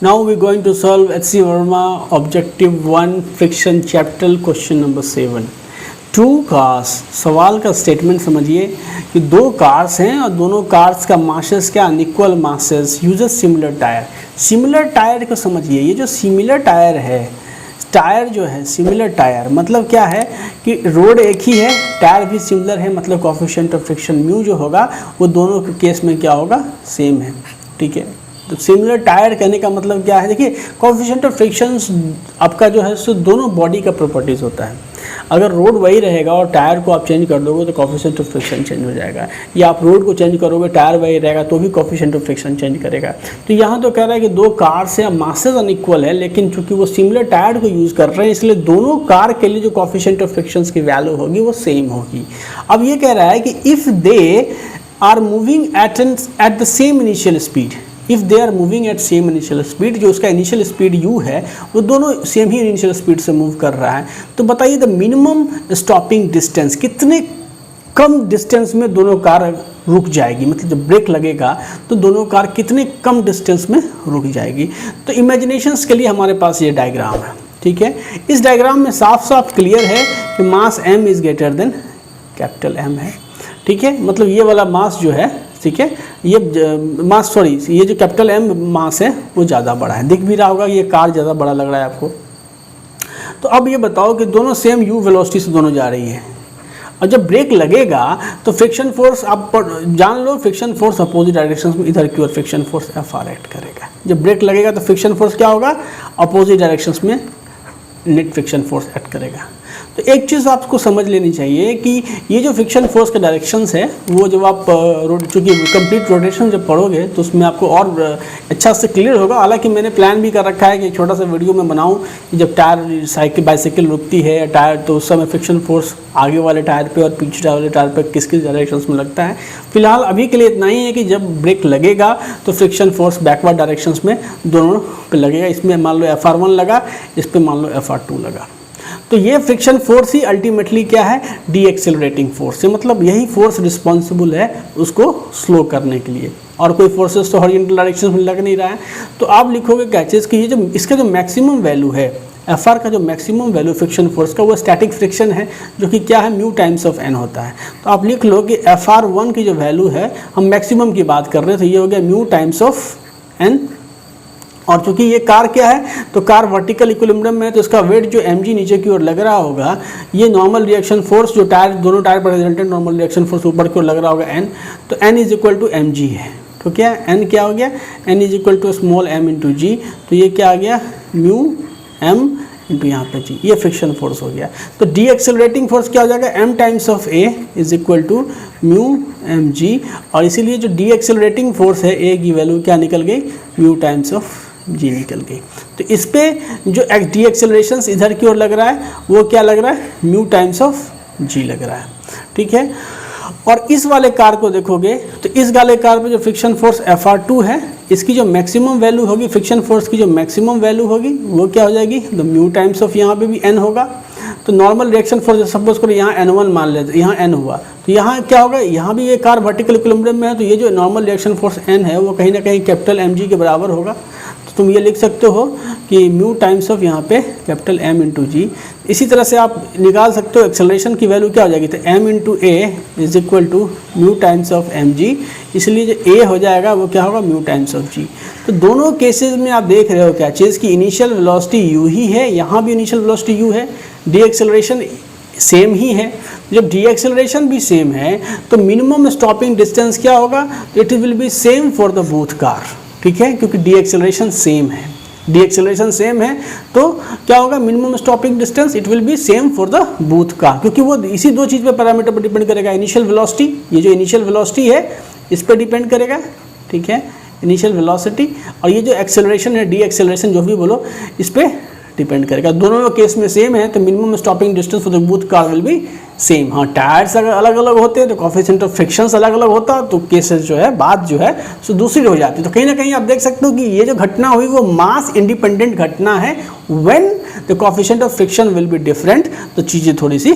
Now we're going to solve H.C. Verma Objective 1 Friction Chapter Question number 7. Two cars, सवाल का statement समझिए कि दो कार्स हैं और दोनों कार्स का मासेस क्या unequal masses uses similar tyre. Similar tyre को समझिए. ये जो सिमिलर टायर है, टायर जो है सिमिलर टायर मतलब क्या है कि रोड एक ही है, टायर भी सिमिलर है, मतलब कोएफिशिएंट ऑफ फ्रिक्शन म्यू जो होगा वो दोनों के केस में क्या होगा, सेम है. ठीक है, तो सिमिलर टायर कहने का मतलब क्या है, देखिए कोएफिशिएंट ऑफ फ्रिक्शन आपका जो है सो दोनों बॉडी का प्रॉपर्टीज़ होता है. अगर रोड वही रहेगा और टायर को आप चेंज कर दोगे तो कोएफिशिएंट ऑफ फ्रिक्शन चेंज हो जाएगा, या आप रोड को चेंज करोगे टायर वही रहेगा तो भी कोएफिशिएंट ऑफ फ्रिक्शन चेंज करेगा. तो यहाँ तो कह रहा है कि दो कार से मासेस अनइक्वल है, लेकिन चूंकि वो सिमिलर टायर को यूज़ कर रहे हैं इसलिए दोनों कार के लिए जो कोएफिशिएंट ऑफ फ्रिक्शन की वैल्यू होगी वो सेम होगी. अब ये कह रहा है कि if they are moving at the same initial speed, if they are moving at same initial speed, जो उसका इनिशियल स्पीड u है वो दोनों सेम ही इनिशियल स्पीड से मूव कर रहा है, तो बताइए द मिनिमम स्टॉपिंग डिस्टेंस, कितने कम डिस्टेंस में दोनों कार रुक जाएगी, मतलब जब ब्रेक लगेगा तो दोनों कार कितने कम डिस्टेंस में रुक जाएगी. तो इमेजिनेशंस के लिए हमारे पास ये डायग्राम है. ठीक है, इस डायग्राम में साफ साफ क्लियर है कि मास m is greater than capital M है. ठीक है, मतलब ये वाला मास जो है, ठीक है, ये मास ये जो कैपिटल M मास है वो ज़्यादा बड़ा है. दिख भी रहा होगा ये कार ज़्यादा बड़ा लग रहा है आपको. तो अब ये बताओ कि दोनों सेम u वेलोसिटी से दोनों जा रही है और जब ब्रेक लगेगा तो फ्रिक्शन फोर्स आप जान लो, फ्रिक्शन फोर्स अपोजिट डायरेक्शन में इधर की ओर फ्रिक्शन फोर्स Fr एक्ट करेगा. जब ब्रेक लगेगा तो फ्रिक्शन फोर्स क्या होगा, अपोजिट डायरेक्शन में नेट फ्रिक्शन फोर्स एक्ट करेगा. तो एक चीज़ आपको समझ लेनी चाहिए कि ये जो फ्रिक्शन फोर्स के डायरेक्शंस है वो जब आप चूँकि कंप्लीट रोटेशन जब पढ़ोगे तो उसमें आपको और अच्छा से क्लियर होगा. हालांकि मैंने प्लान भी कर रखा है कि छोटा सा वीडियो में बनाऊं कि जब टायर बाइसाइकिल रुकती है टायर तो उस समय फ्रिक्शन फोर्स आगे वाले टायर पे और पीछे वाले टायर पे किस किस डायरेक्शंस में लगता है. फिलहाल अभी के लिए इतना ही है कि जब ब्रेक लगेगा तो फ्रिक्शन फोर्स बैकवर्ड डायरेक्शंस में दोनों पे लगेगा. इसमें मान लो Fr1 लगा, इस पर मान लो Fr2 लगा. तो ये फ्रिक्शन फोर्स ही अल्टीमेटली क्या है, डी एक्सेलरेटिंग फोर्स है, मतलब यही फोर्स रिस्पॉन्सिबल है उसको स्लो करने के लिए, और कोई फोर्सेस तो हॉरिजॉन्टल डायरेक्शन में लग नहीं रहा है. तो आप लिखोगे क्या चीज़ कि ये जो इसका जो मैक्सिमम वैल्यू है Fr का जो मैक्सिमम वैल्यू फ्रिक्शन फोर्स का वो स्टैटिक फ्रिक्शन है जो कि क्या है, म्यू टाइम्स ऑफ n होता है. तो आप लिख लो कि Fr1 की जो वैल्यू है, हम मैक्सिमम की बात कर रहे हैं, तो ये हो गया म्यू टाइम्स ऑफ n. और चूंकि ये कार क्या है, तो कार वर्टिकल इक्विलिब्रियम में है तो इसका वेट जो mg नीचे की ओर लग रहा होगा, ये नॉर्मल रिएक्शन फोर्स जो टायर दोनों टायर पर रिजल्टेंट नॉर्मल रिएक्शन फोर्स ऊपर की ओर लग रहा होगा n, तो n is equal to mg है. तो क्या n क्या हो गया, n is equal to small m into g. तो ये क्या आ गया, म्यू m इंटू यहाँ पे g, ये फ्रिक्शन फोर्स हो गया. तो डी एक्सेलरेटिंग फोर्स क्या हो जाएगा, m times of a is equal to mu mg. और इसीलिए जो डी एक्सेलरेटिंग फोर्स है a की वैल्यू क्या निकल गई, म्यू टाइम्स ऑफ जी निकल गई. तो इस पे जो डी एक्सेलरेशन इधर की ओर लग रहा है वो क्या लग रहा है, म्यू टाइम्स ऑफ जी लग रहा है. ठीक है, और इस वाले कार को देखोगे तो इस वाले कार पे जो फ्रिक्शन फोर्स Fr2 है, इसकी जो मैक्सिमम वैल्यू होगी, फ्रिक्शन फोर्स की जो मैक्सिमम वैल्यू होगी वो क्या हो जाएगी, द म्यू टाइम्स ऑफ यहाँ पे भी n होगा. तो नॉर्मल रिएक्शन फोर्स सपोज करो यहाँ n1 मान लेते, यहाँ n हुआ, तो यहाँ क्या होगा, यहाँ भी ये कार वर्टिकल इक्विलिब्रियम में है, तो ये जो नॉर्मल रिएक्शन फोर्स n है वो कहीं ना कहीं कैपिटल mg के बराबर होगा. तो तुम ये लिख सकते हो कि म्यू टाइम्स ऑफ यहाँ पे कैपिटल m इंटू जी. इसी तरह से आप निकाल सकते हो एक्सेलरेशन की वैल्यू क्या हो जाएगी, तो m into A is equal to mu times of mg. इसलिए जो a हो जाएगा वो क्या होगा, म्यू टाइम्स ऑफ g. तो दोनों केसेस में आप देख रहे हो क्या चीज़ की इनिशियल वेलोसिटी u ही है, यहाँ भी इनिशियल वेलोसिटी u है, डी एक्सेलरेशन सेम ही है. जब डी एक्सेलरेशन भी सेम है तो मिनिमम स्टॉपिंग डिस्टेंस क्या होगा, it will be same for the both car. ठीक है, क्योंकि डी एक्सेलरेशन सेम है, डी एक्सेलरेशन सेम है तो क्या होगा, minimum stopping distance it will be same for the both car, क्योंकि वो इसी दो चीज़ पे पैरामीटर पर डिपेंड करेगा. इनिशियल वेलोसिटी, ये जो इनिशियल वेलोसिटी है इस पर डिपेंड करेगा. ठीक है, इनिशियल वेलोसिटी, और ये जो एक्सेलरेशन है, डी एक्सेलरेशन जो भी बोलो, इस पर डिपेंड करेगा. दोनों केस में सेम है तो minimum stopping distance for the both car will be same. हाँ, टायर्स अगर अलग अलग होते हैं तो कोएफिशिएंट ऑफ फ्रिक्शंस अलग अलग होता तो केसेस जो है बात जो है सो दूसरी हो जाती. तो कहीं ना कहीं आप देख सकते हो कि ये जो घटना हुई वो मास इंडिपेंडेंट घटना है. When the coefficient of friction will be different, तो चीज़ें थोड़ी सी